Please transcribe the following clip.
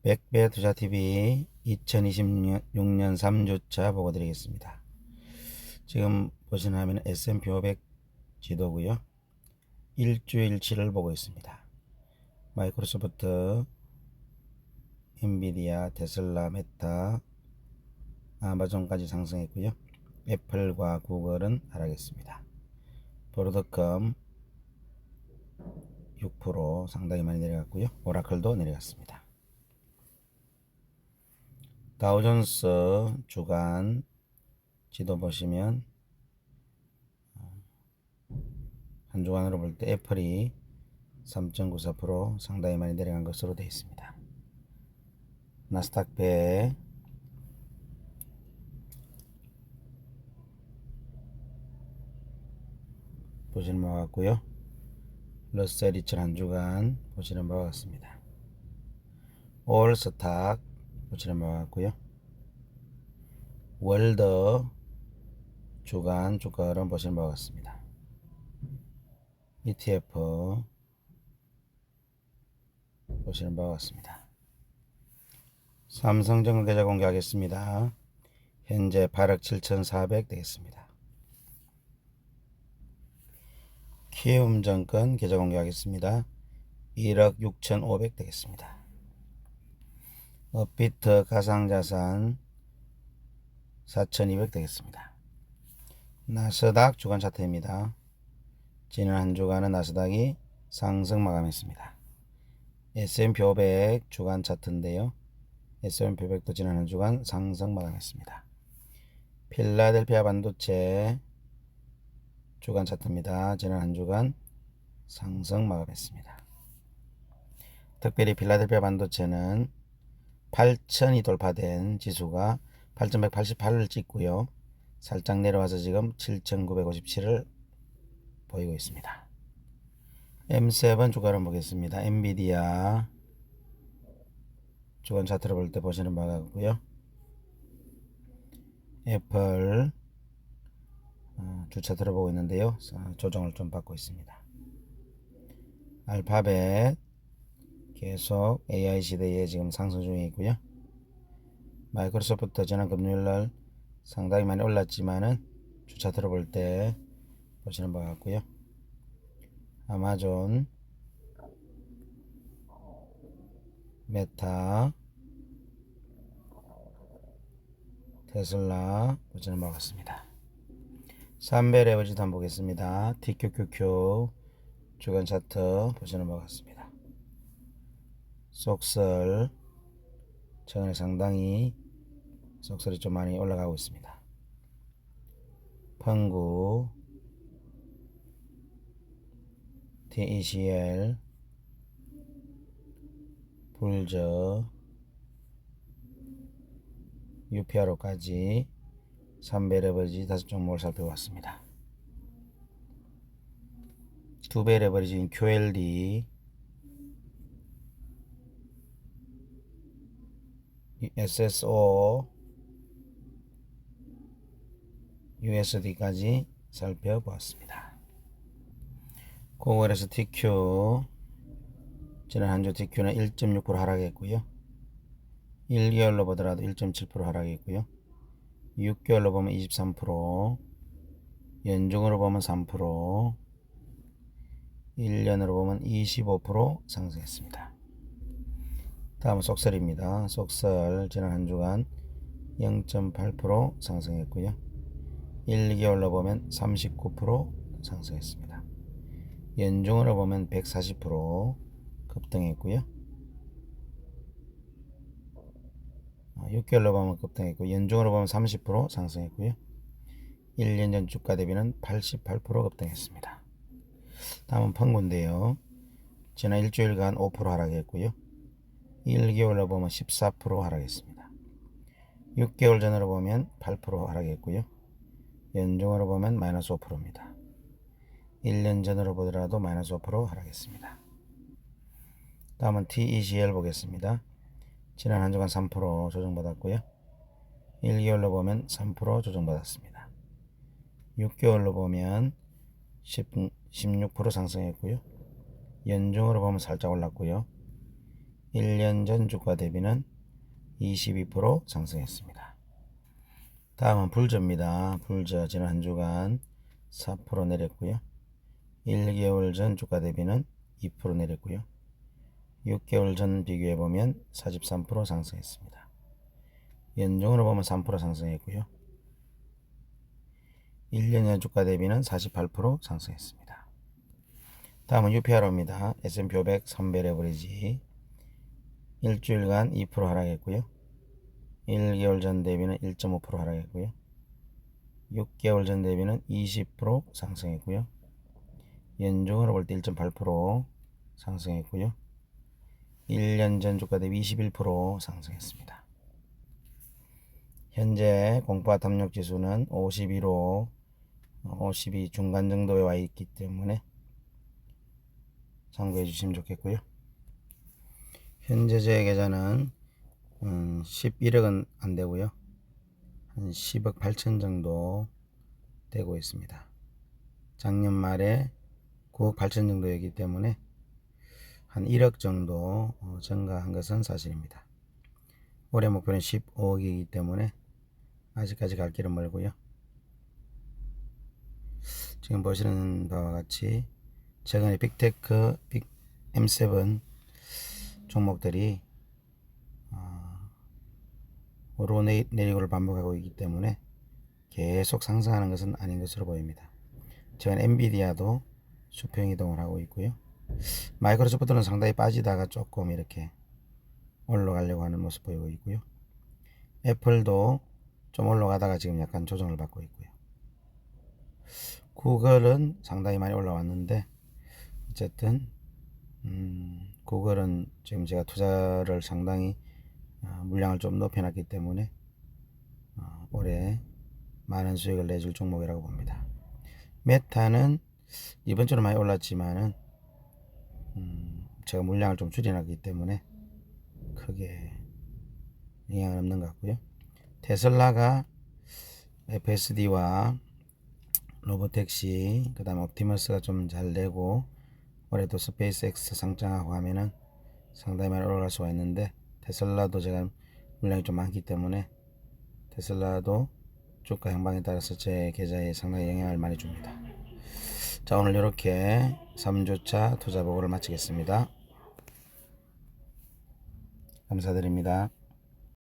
백배 투자TV 2026년 3주차 보고 드리겠습니다. 지금 보시는 화면은 S&P 500 지도고요. 일주일치를 보고 있습니다. 마이크로소프트, 엔비디아, 테슬라, 메타, 아마존까지 상승했고요. 애플과 구글은 하락했습니다. 브로드컴 6% 상당히 많이 내려갔고요. 오라클도 내려갔습니다. 다우존스 주간 지도 보시면 한 주간으로 볼 때 애플이 3.94% 상당히 많이 내려간 것으로 되어 있습니다. 나스닥 100 보시는 바와 같고요. 러셀 2000 한 주간 보시는 바와 같습니다. 올스탁 보시는 바와 같고요. 월더 주간 주가 흐름 보시는 바와 같습니다. ETF 보시는 바와 같습니다. 삼성전자 계좌 공개하겠습니다. 현재 8억 7,400 되겠습니다. 키움증권 계좌 공개하겠습니다. 1억 6,500 되겠습니다. 업비트 가상자산 4,200 되겠습니다. 나스닥 주간 차트입니다. 지난 한 주간은 나스닥이 상승 마감했습니다. S&P 500 주간 차트인데요. S&P 500도 지난 한 주간 상승 마감했습니다. 필라델피아 반도체 주간 차트입니다. 지난 한 주간 상승 마감했습니다. 특별히 필라델피아 반도체는 8,000이 돌파된 지수가 8,188을 찍고요. 살짝 내려와서 지금 7,957을 보이고 있습니다. M7 주가를 보겠습니다. 엔비디아 주간 차트를 볼 때 보시는 바가 같고요. 애플 주차트를 보고 있는데요. 조정을 좀 받고 있습니다. 알파벳 계속 AI 시대에 지금 상승 중에 있고요. 마이크로소프트 지난 금요일날 상당히 많이 올랐지만은 주차트를 볼 때 보시는 바 같고요. 아마존, 메타, 테슬라 보시는 바 같습니다. 삼벨 에버지도 한번 보겠습니다. TQQQ 주간 차트 보시는 바 같습니다. 속설 최근에 상당히 속설이 좀 많이 올라가고 있습니다. 펑구, TECL, 불저, UPRO까지 3배 레버리지 5종목을 살펴봤습니다. 2배 레버리지인 QLD, SSO, USD까지 살펴보았습니다. 고글에서 TQ 지난 한주 TQ는 1.6% 하락했고요. 1개월로 보더라도 1.7% 하락했고요. 6개월로 보면 23%, 연중으로 보면 3%, 1년으로 보면 25% 상승했습니다. 다음은 속설입니다. 속설 지난 한 주간 0.8% 상승했고요. 1개월로 보면 39% 상승했습니다. 연중으로 보면 140% 급등했고요. 6개월로 보면 급등했고 연중으로 보면 30% 상승했고요. 1년 전 주가 대비는 88% 급등했습니다. 다음은 펑구인데요. 지난 일주일간 5% 하락했고요. 1개월로 보면 14% 하락했습니다. 6개월 전으로 보면 8% 하락했고요. 연중으로 보면 마이너스 5%입니다. 1년 전으로 보더라도 마이너스 5% 하락했습니다. 다음은 TECL 보겠습니다. 지난 한 주간 3% 조정받았고요. 1개월로 보면 3% 조정받았습니다. 6개월로 보면 16% 상승했고요. 연중으로 보면 살짝 올랐고요. 1년 전 주가 대비는 22% 상승했습니다. 다음은 불저입니다. 불저 지난 한 주간 4% 내렸고요. 1개월 전 주가 대비는 2% 내렸고요. 6개월 전 비교해보면 43% 상승했습니다. 연중으로 보면 3% 상승했고요. 1년의 주가 대비는 48% 상승했습니다. 다음은 UPR입니다. S&P 500 선별 레버리지 일주일간 2% 하락했고요. 1개월 전 대비는 1.5% 하락했고요. 6개월 전 대비는 20% 상승했고요. 연중으로 볼 때 1.8% 상승했고요. 1년 전 주가 대비 21% 상승했습니다. 현재 공포와 탐욕 지수는 52로 52 중간 정도에 와 있기 때문에 참고해 주시면 좋겠고요. 현재 제 계좌는 11억은 안 되고요. 한 10억 8천 정도 되고 있습니다. 작년 말에 9억 8천 정도였기 때문에 한 1억 정도 증가한 것은 사실입니다. 올해 목표는 15억이기 때문에 아직까지 갈 길은 멀고요. 지금 보시는 바와 같이 최근에 빅테크, M7 종목들이 오르내리고를 반복하고 있기 때문에 계속 상승하는 것은 아닌 것으로 보입니다. 최근 엔비디아도 수평 이동을 하고 있고요. 마이크로소프트는 상당히 빠지다가 조금 이렇게 올라가려고 하는 모습 보이고 있고요. 애플도 좀 올라가다가 지금 약간 조정을 받고 있고요. 구글은 상당히 많이 올라왔는데 어쨌든 구글은 지금 제가 투자를 상당히 물량을 좀 높여놨기 때문에 올해 많은 수익을 내줄 종목이라고 봅니다. 메타는 이번 주는 많이 올랐지만은 제가 물량을 좀 줄여놨기 때문에 크게 영향은 없는 것 같고요. 테슬라가 FSD와 로보택시 그 다음 옵티머스가 좀 잘 되고 올해도 스페이스X 상장하고 하면은 상당히 많이 올라갈 수가 있는데 테슬라도 제가 물량이 좀 많기 때문에 테슬라도 주가 향방에 따라서 제 계좌에 상당히 영향을 많이 줍니다. 자, 오늘 이렇게 3주차 투자 보고를 마치겠습니다. 감사드립니다.